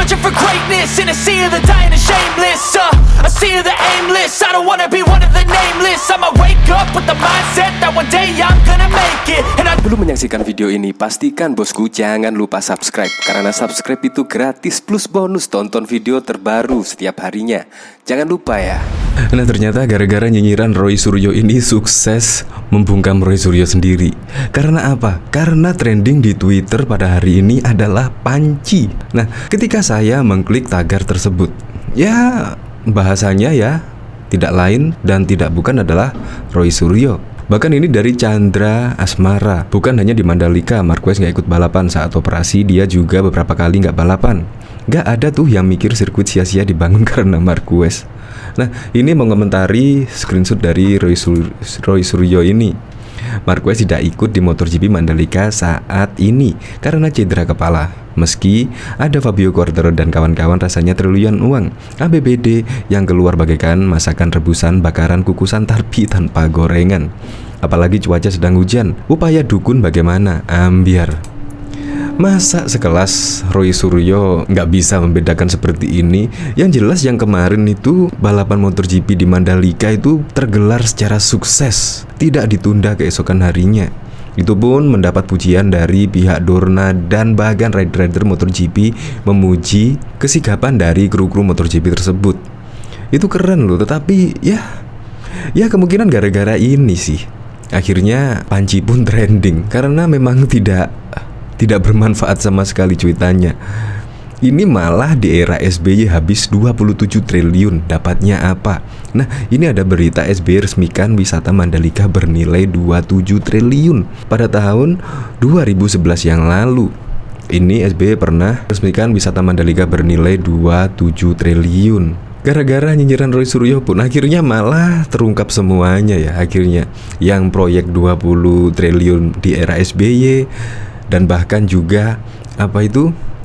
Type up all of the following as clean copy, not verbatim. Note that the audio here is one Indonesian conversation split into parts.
searching for greatness in a sea of the dying and shameless. A sea of the aimless. I don't wanna be one of the nameless. I'ma wake up with the mindset that one day I'm gonna make it. Belum menyaksikan video ini, pastikan bosku jangan lupa subscribe. Karena subscribe itu gratis plus bonus tonton video terbaru setiap harinya. Jangan lupa ya. Nah ternyata gara-gara nyinyiran Roy Suryo ini sukses membungkam Roy Suryo sendiri. Karena apa? Karena trending di Twitter pada hari ini adalah panci. Nah ketika saya mengklik tagar tersebut, ya bahasanya ya tidak lain dan tidak bukan adalah Roy Suryo. Bahkan ini dari Chandra Asmara. Bukan hanya di Mandalika Marquez gak ikut balapan saat operasi, dia juga beberapa kali gak balapan. Gak ada tuh yang mikir sirkuit sia-sia dibangun karena Marquez. Nah ini mengomentari screenshot dari Roy Suryo ini. Marquez tidak ikut di MotoGP Mandalika saat ini karena cedera kepala. Meski ada Fabio Quartararo dan kawan-kawan rasanya triliunan uang APBD yang keluar bagaikan masakan rebusan bakaran kukusan tapi tanpa gorengan. Apalagi cuaca sedang hujan, upaya dukun bagaimana? Ambiar. Masa sekelas Roy Suryo nggak bisa membedakan seperti ini? Yang jelas yang kemarin itu balapan MotoGP di Mandalika itu tergelar secara sukses, tidak ditunda keesokan harinya. Itu pun mendapat pujian dari pihak Dorna dan bahkan rider-rider MotoGP memuji kesigapan dari kru-kru MotoGP tersebut. Itu keren loh, tetapi ya kemungkinan gara-gara ini sih akhirnya panci pun trending karena memang tidak bermanfaat sama sekali cuitannya. Ini malah di era SBY habis 27 triliun, dapatnya apa? Nah ini ada berita SBY resmikan wisata Mandalika bernilai 27 triliun pada tahun 2011 yang lalu. Ini SBY pernah resmikan wisata Mandalika bernilai 27 triliun. Gara-gara nyinyiran Roy Suryo pun akhirnya malah terungkap semuanya ya. Akhirnya yang proyek 20 triliun di era SBY, dan bahkan juga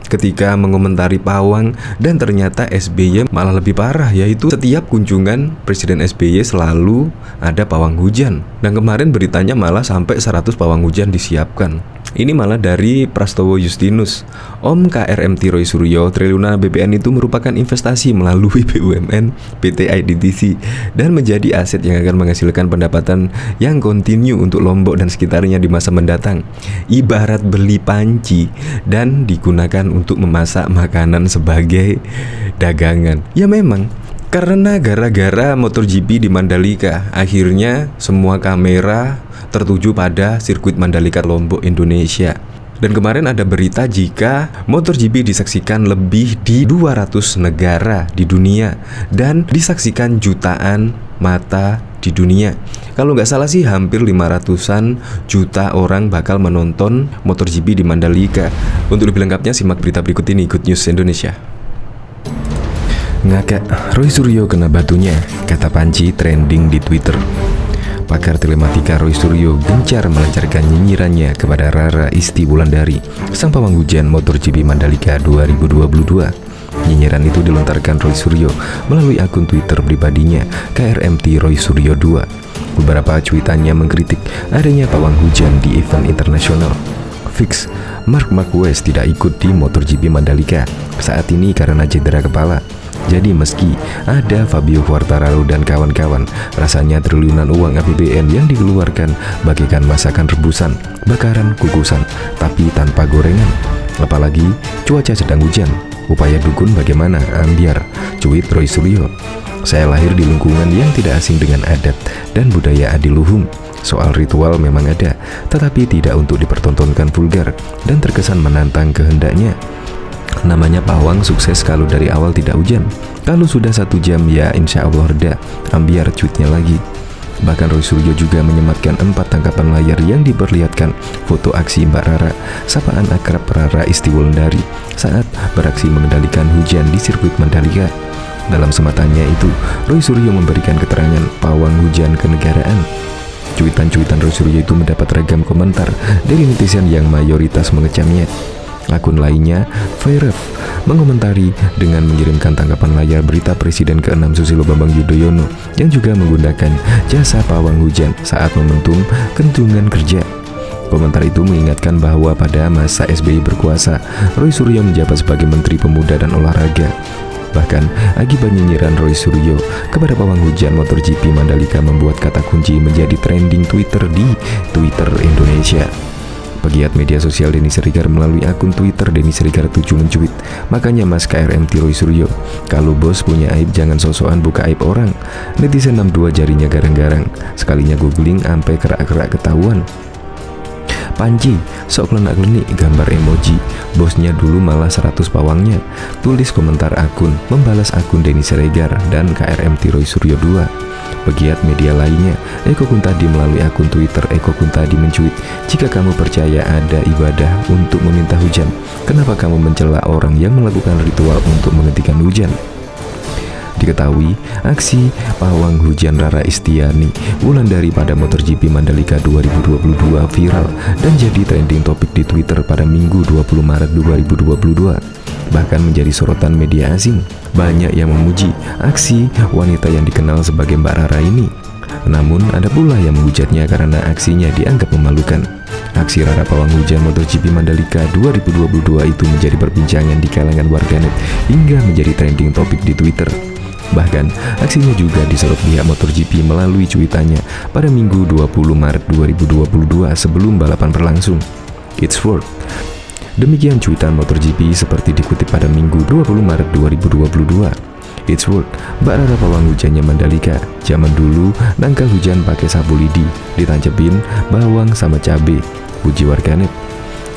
ketika mengomentari pawang, dan ternyata SBY malah lebih parah, yaitu setiap kunjungan Presiden SBY selalu ada pawang hujan. Dan kemarin beritanya malah sampai 100 pawang hujan disiapkan. Ini malah dari Prastowo Justinus. Om KRMT Roy Suryo, triliunan BPN itu merupakan investasi melalui BUMN PT IDTC dan menjadi aset yang akan menghasilkan pendapatan yang kontinu untuk Lombok dan sekitarnya di masa mendatang. Ibarat beli panci dan digunakan untuk memasak makanan sebagai dagangan. Ya memang karena gara-gara MotoGP di Mandalika, akhirnya semua kamera tertuju pada sirkuit Mandalika Lombok, Indonesia. Dan kemarin ada berita jika MotoGP disaksikan lebih di 200 negara di dunia dan disaksikan jutaan mata di dunia. Kalau nggak salah sih hampir 500-an juta orang bakal menonton MotoGP di Mandalika. Untuk lebih lengkapnya simak berita berikut ini, Good News Indonesia. Ngakak, Roy Suryo kena batunya, kata panci trending di Twitter. Pakar telematika Roy Suryo gencar melancarkan nyinyirannya kepada Rara Isti Wulandari, sang pawang hujan MotoGP Mandalika 2022. Nyinyiran itu dilontarkan Roy Suryo melalui akun Twitter pribadinya KRMT Roy Suryo 2. Beberapa cuitannya mengkritik adanya pawang hujan di event internasional. Fix, Marc Marquez tidak ikut di MotoGP Mandalika saat ini karena cedera kepala. Jadi meski ada Fabio Quartararo dan kawan-kawan, rasanya triliunan uang APBN yang dikeluarkan bagaikan masakan rebusan, bakaran kukusan, tapi tanpa gorengan. Apalagi cuaca sedang hujan, upaya dukun bagaimana? Ambiar, cuit Roy Suryo. Saya lahir di lingkungan yang tidak asing dengan adat dan budaya adiluhung. Soal ritual memang ada, tetapi tidak untuk dipertontonkan vulgar dan terkesan menantang kehendaknya. Namanya pawang sukses kalau dari awal tidak hujan. Kalau sudah 1 jam ya insya Allah reda. Ambiar tweetnya lagi. Bahkan Roy Suryo juga menyematkan 4 tangkapan layar yang diperlihatkan foto aksi Mbak Rara, sapaan akrab Rara Isti Wulandari, saat beraksi mengendalikan hujan di sirkuit Mandalika. Dalam sematannya itu, Roy Suryo memberikan keterangan pawang hujan kenegaraan. Cuitan-cuitan Roy Suryo itu mendapat ragam komentar dari netizen yang mayoritas mengecamnya. Akun lainnya, Fairef, mengomentari dengan mengirimkan tangkapan layar berita Presiden ke-6 Susilo Bambang Yudhoyono yang juga menggunakan jasa pawang hujan saat momentum kunjungan kerja. Komentar itu mengingatkan bahwa pada masa SBY berkuasa, Roy Suryo menjabat sebagai Menteri Pemuda dan Olahraga. Bahkan, akibat nyinyiran Roy Suryo kepada pawang hujan MotoGP Mandalika membuat kata kunci menjadi trending Twitter di Twitter Indonesia. Pegiat media sosial Denny Sregar melalui akun Twitter Denny Sregar 7 mencuit, "Makanya Mas KRMT Roy Suryo, kalau bos punya aib jangan sosokan buka aib orang." Netizen 62 jarinya garang-garang, sekalinya googling ampe kerak-kerak ketahuan. "Panji, sok klenak-klenik gambar emoji, bosnya dulu malah 100 pawangnya," tulis komentar akun membalas akun Denny Sregar dan KRMT Roy Suryo 2. Pegiat media lainnya, Eko Kuntadi melalui akun Twitter Eko Kuntadi mencuit, "Jika kamu percaya ada ibadah untuk meminta hujan, kenapa kamu mencela orang yang melakukan ritual untuk menghentikan hujan?" Diketahui, aksi pawang hujan Rara Istiani Wulandari pada MotoGP Mandalika 2022 viral dan jadi trending topik di Twitter pada Minggu 20 Maret 2022. Bahkan menjadi sorotan media asing. Banyak yang memuji aksi wanita yang dikenal sebagai Mbak Rara ini. Namun ada pula yang menghujatnya karena aksinya dianggap memalukan. Aksi Rara pawang hujan MotoGP Mandalika 2022 itu menjadi perbincangan di kalangan warganet hingga menjadi trending topik di Twitter. Bahkan, aksinya juga disorot pihak MotoGP melalui cuitannya pada Minggu 20 Maret 2022 sebelum balapan berlangsung. "It's work." Demikian cuitan MotoGP seperti dikutip pada Minggu 20 Maret 2022. "It's work, Mbak Rara pawang hujannya Mandalika. Zaman dulu nangkal hujan pakai sapu lidi, ditancepin bawang sama cabe," puji warganet.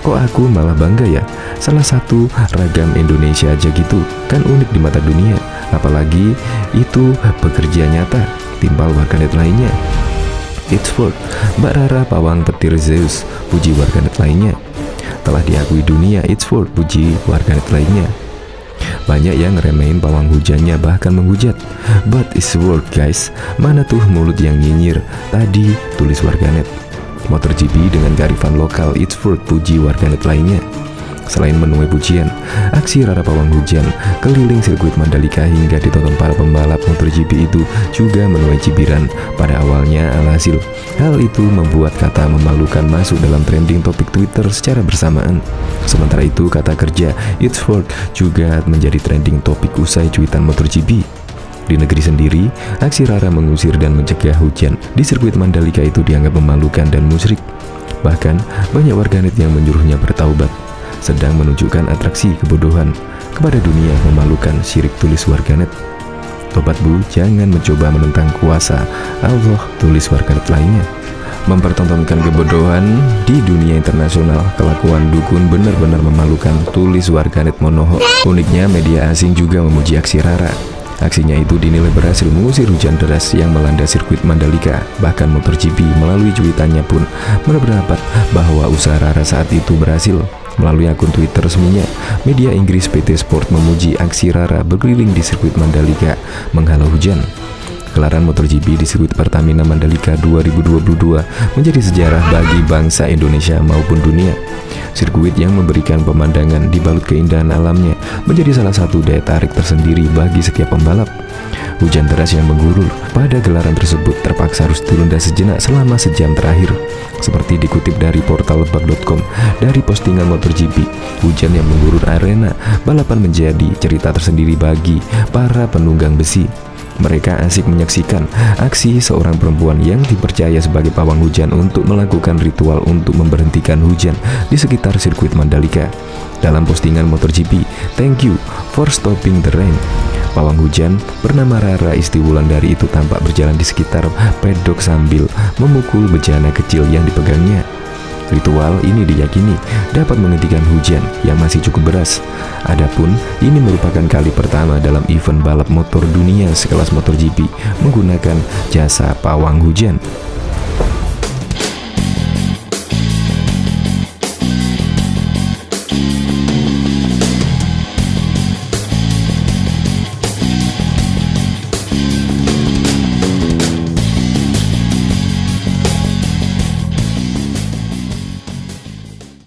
"Kok aku malah bangga ya? Salah satu ragam Indonesia aja gitu, kan unik di mata dunia. Apalagi itu bekerja nyata," timpal warganet lainnya. "It's work, Mbak Rara pawang petir Zeus," puji warganet lainnya. "Telah diakui dunia, it's work," puji warganet lainnya. Banyak yang ngeremehin pawang hujannya bahkan menghujat. "But it's work guys, mana tuh mulut yang nyinyir tadi," tulis warganet. MotoGP dengan kearifan lokal, it's work, puji warganet lainnya. Selain menuai pujian, aksi Rara pawang hujan keliling sirkuit Mandalika hingga ditonton para pembalap MotoGP itu juga menuai cibiran pada awalnya. Alhasil, hal itu membuat kata memalukan masuk dalam trending topik Twitter secara bersamaan. Sementara itu, kata kerja "it's work" juga menjadi trending topik usai cuitan MotoGP. Di negeri sendiri, aksi Rara mengusir dan mencegah hujan di sirkuit Mandalika itu dianggap memalukan dan musyrik. Bahkan, banyak warganet yang menyuruhnya bertaubat, sedang menunjukkan atraksi kebodohan kepada dunia memalukan, syirik, tulis warganet. "Tobat bu, jangan mencoba menentang kuasa Allah," tulis warganet lainnya. "Mempertontonkan kebodohan di dunia internasional, kelakuan dukun benar-benar memalukan," tulis warganet Monoho. Uniknya, media asing juga memuji aksi Rara. Aksinya itu dinilai berhasil mengusir hujan deras yang melanda sirkuit Mandalika. Bahkan MotoGP melalui cuitannya pun berpendapat bahwa usaha Rara saat itu berhasil. Melalui akun Twitter resminya, media Inggris PT Sport memuji aksi Rara berkeliling di sirkuit Mandalika menghalau hujan. Gelaran MotoGP di sirkuit Pertamina Mandalika 2022 menjadi sejarah bagi bangsa Indonesia maupun dunia. Sirkuit yang memberikan pemandangan dibalut keindahan alamnya menjadi salah satu daya tarik tersendiri bagi setiap pembalap. Hujan deras yang menggurur pada gelaran tersebut terpaksa harus ditunda sejenak selama sejam terakhir. Seperti dikutip dari portal lebak.com, dari postingan MotoGP, hujan yang menggurur arena balapan menjadi cerita tersendiri bagi para penunggang besi. Mereka asik menyaksikan aksi seorang perempuan yang dipercaya sebagai pawang hujan untuk melakukan ritual untuk memberhentikan hujan di sekitar sirkuit Mandalika. Dalam postingan MotoGP, "Thank you for stopping the rain," pawang hujan bernama Rara Istiwulandari itu tampak berjalan di sekitar pedok sambil memukul bejana kecil yang dipegangnya. Ritual ini diyakini dapat menghentikan hujan yang masih cukup deras. Adapun ini merupakan kali pertama dalam event balap motor dunia sekelas MotoGP menggunakan jasa pawang hujan.